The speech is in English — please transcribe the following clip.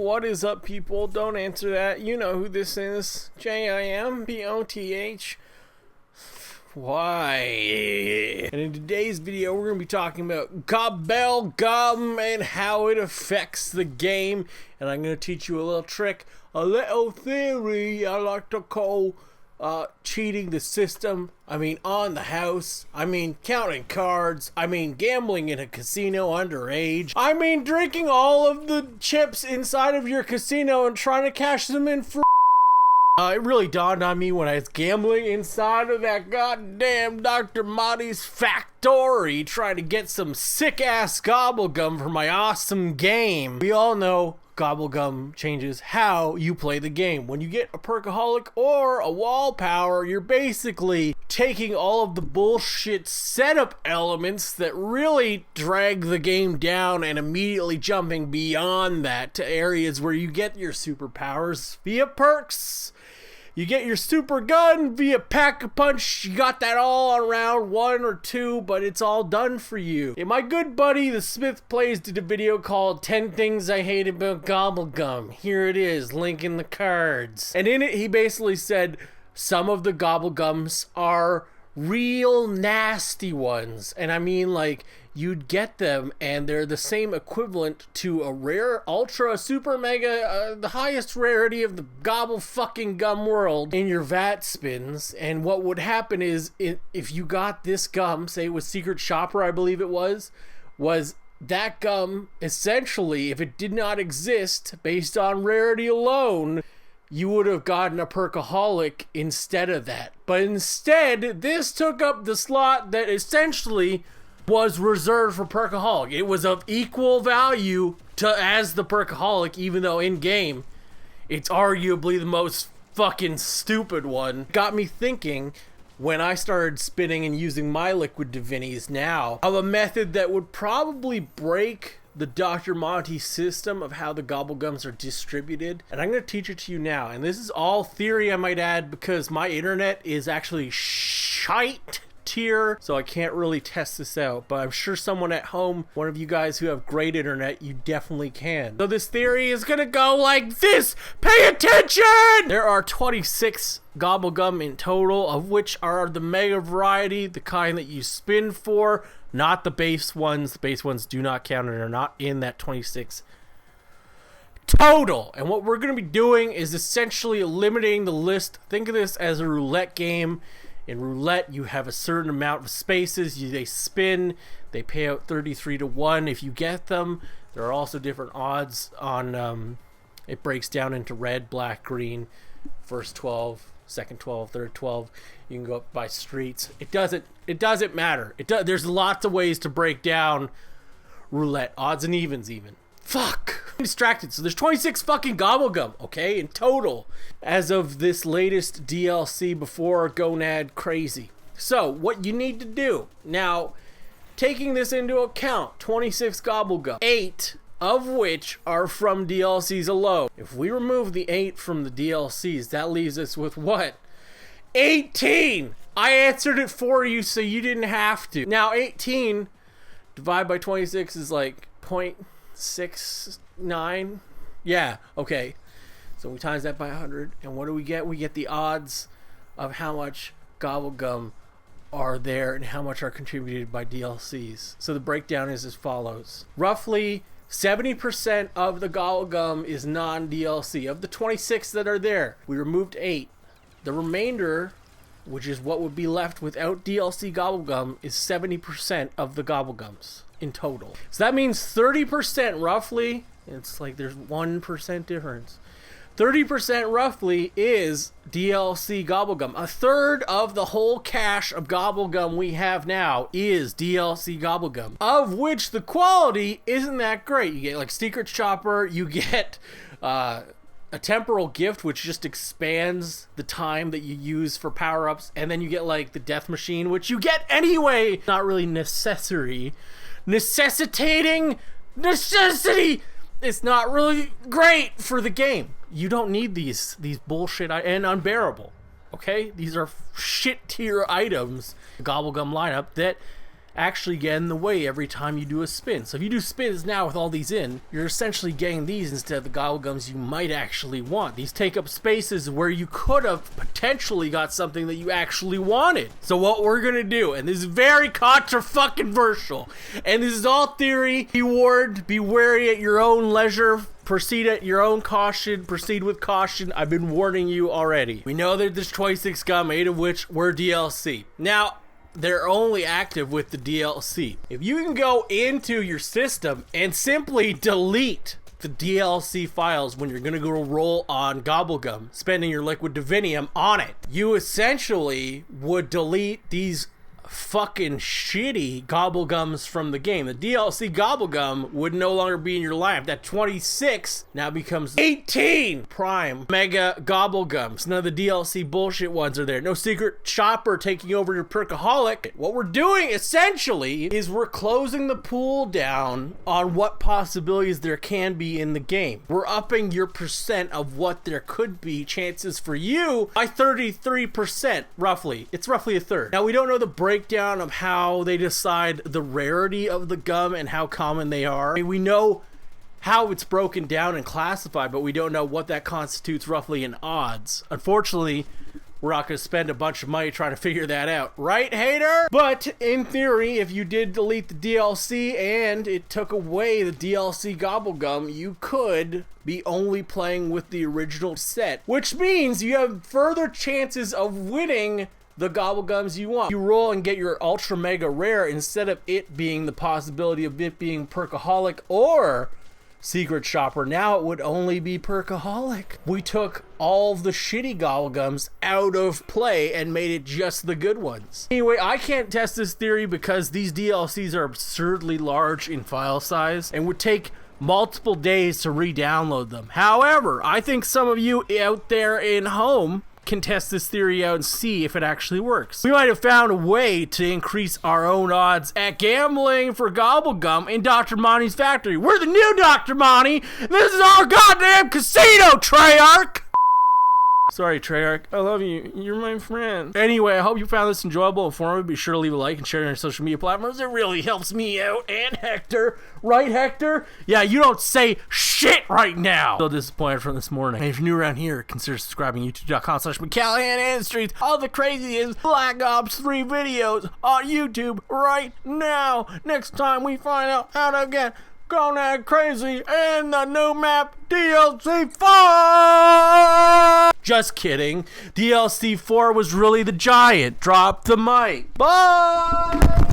What is up, people? Don't answer that. You know who this is. Jimboth. Why? And in today's video, we're going to be talking about Gobblegum and how it affects the game. And I'm going to teach you a little trick, a little theory I like to call cheating the system. I mean, on the house. I mean, counting cards. I mean, gambling in a casino underage. I mean, drinking all of the chips inside of your casino and trying to cash them in for it really dawned on me when I was gambling inside of that goddamn Dr. Monty's factory trying to get some sick-ass Gobblegum for my awesome game. We all know Gobblegum changes how you play the game. When you get a Perkaholic or a wall power, you're basically taking all of the bullshit setup elements that really drag the game down and immediately jumping beyond that to areas where you get your superpowers via perks. You get your super gun via Pack-a-Punch. You got that all on round 1 or 2, but it's all done for you. And my good buddy, the Smith Plays, did a video called 10 Things I Hate About Gobblegum. Here it is, link in the cards. And in it, he basically said some of the Gobblegums are real nasty ones. And I mean, like, you'd get them and they're the same equivalent to a rare ultra super mega the highest rarity of the gobble fucking gum world in your vat spins. And what would happen is if you got this gum, say it was Secret Shopper, I believe it was that gum, essentially, if it did not exist based on rarity alone, you would have gotten a Perkaholic instead of that. But instead, this took up the slot that essentially was reserved for Perkaholic. It was of equal value as the Perkaholic, even though in game it's arguably the most fucking stupid one. Got me thinking, when I started spinning and using my liquid divinis now, of a method that would probably break the Dr. Monty system of how the Gobblegums are distributed. And I'm going to teach it to you now. And this is all theory, I might add, because my internet is actually shite tier, so I can't really test this out, but I'm sure someone at home, one of you guys who have great internet, you definitely can. So this theory is gonna go like this. Pay attention! There are 26 Gobblegum in total, of which are the mega variety, the kind that you spin for, not the base ones. The base ones do not count and are not in that 26 total. And what we're gonna be doing is essentially eliminating the list. Think of this as a roulette game. In roulette, you have a certain amount of spaces. They spin. They pay out 33 to 1 if you get them. There are also different odds on. It breaks down into red, black, green. First 12, second 12, third 12. You can go up by streets. It doesn't matter. There's lots of ways to break down roulette, odds and evens even. Fuck! I'm distracted. So there's 26 fucking Gobblegum, okay, in total, as of this latest DLC before Gonad Crazy. So what you need to do now, taking this into account, 26 Gobblegum, 8 of which are from DLCs alone. If we remove the 8 from the DLCs, that leaves us with what? 18! I answered it for you, so you didn't have to. Now 18 divided by 26 is like 0.69. Yeah, okay. So we times that by 100, and what do we get? We get the odds of how much Gobblegum are there and how much are contributed by DLCs. So the breakdown is as follows. Roughly 70% of the Gobblegum is non-DLC. Of the 26 that are there, we removed 8. The remainder, which is what would be left without DLC Gobblegum, is 70% of the Gobblegums in total. So that means 30% roughly, it's like there's 1% difference. 30% roughly is DLC Gobblegum. A third of the whole cache of Gobblegum we have now is DLC Gobblegum, of which the quality isn't that great. You get like Secret Shopper, you get a temporal gift, which just expands the time that you use for power-ups, and then you get like the death machine, which you get anyway. Not really necessity. Necessity! It's not really great for the game. You don't need these bullshit and unbearable. Okay? These are shit tier items, Gobblegum lineup, that actually get in the way every time you do a spin. So if you do spins now with all these in, you're essentially getting these instead of the Gobblegums you might actually want. These take up spaces where you could have potentially got something that you actually wanted. So what we're gonna do, and this is very controversial, and this is all theory, be warned, be wary at your own leisure, proceed at your own caution, proceed with caution. I've been warning you already. We know that there's 26 gum, 8 of which were DLC. Now, they're only active with the DLC. If you can go into your system and simply delete the DLC files when you're gonna go roll on Gobblegum, spending your liquid divinium on it, you essentially would delete these fucking shitty Gobblegums from the game. The DLC Gobblegum would no longer be in your life. That 26 now becomes 18 prime mega Gobblegums. None of the DLC bullshit ones are there. No secret shopper taking over your perkaholic. What we're doing essentially is we're closing the pool down on what possibilities there can be in the game. We're upping your percent of what there could be chances for you by 33% roughly. It's roughly a third. Now we don't know the breakdown of how they decide the rarity of the gum and how common they are. I mean, we know how it's broken down and classified, but we don't know what that constitutes roughly in odds. Unfortunately, we're not going to spend a bunch of money trying to figure that out. Right, hater? But in theory, if you did delete the DLC and it took away the DLC Gobblegum, you could be only playing with the original set, which means you have further chances of winning the Gobblegums you want. You roll and get your ultra mega rare instead of it being the possibility of it being perkaholic or secret shopper. Now it would only be perkaholic. We took all the shitty Gobblegums out of play and made it just the good ones. Anyway, I can't test this theory because these DLCs are absurdly large in file size and would take multiple days to re-download them. However, I think some of you out there in home can test this theory out and see if it actually works. We might have found a way to increase our own odds at gambling for Gobblegum in Dr. Monty's factory. We're the new Dr. Monty. This is our goddamn casino, Treyarch! Sorry, Treyarch. I love you. You're my friend. Anyway, I hope you found this enjoyable and informative. Be sure to leave a like and share it on your social media platforms. It really helps me out and Hector. Right, Hector? Yeah, you don't say shit right now. So disappointed from this morning. And if you're new around here, consider subscribing. YouTube.com/McCallahan all the craziest Black Ops 3 videos on YouTube right now. Next time we find out how to get Gone Crazy and the new map DLC 4! Just kidding. DLC 4 was really the giant. Drop the mic. Bye!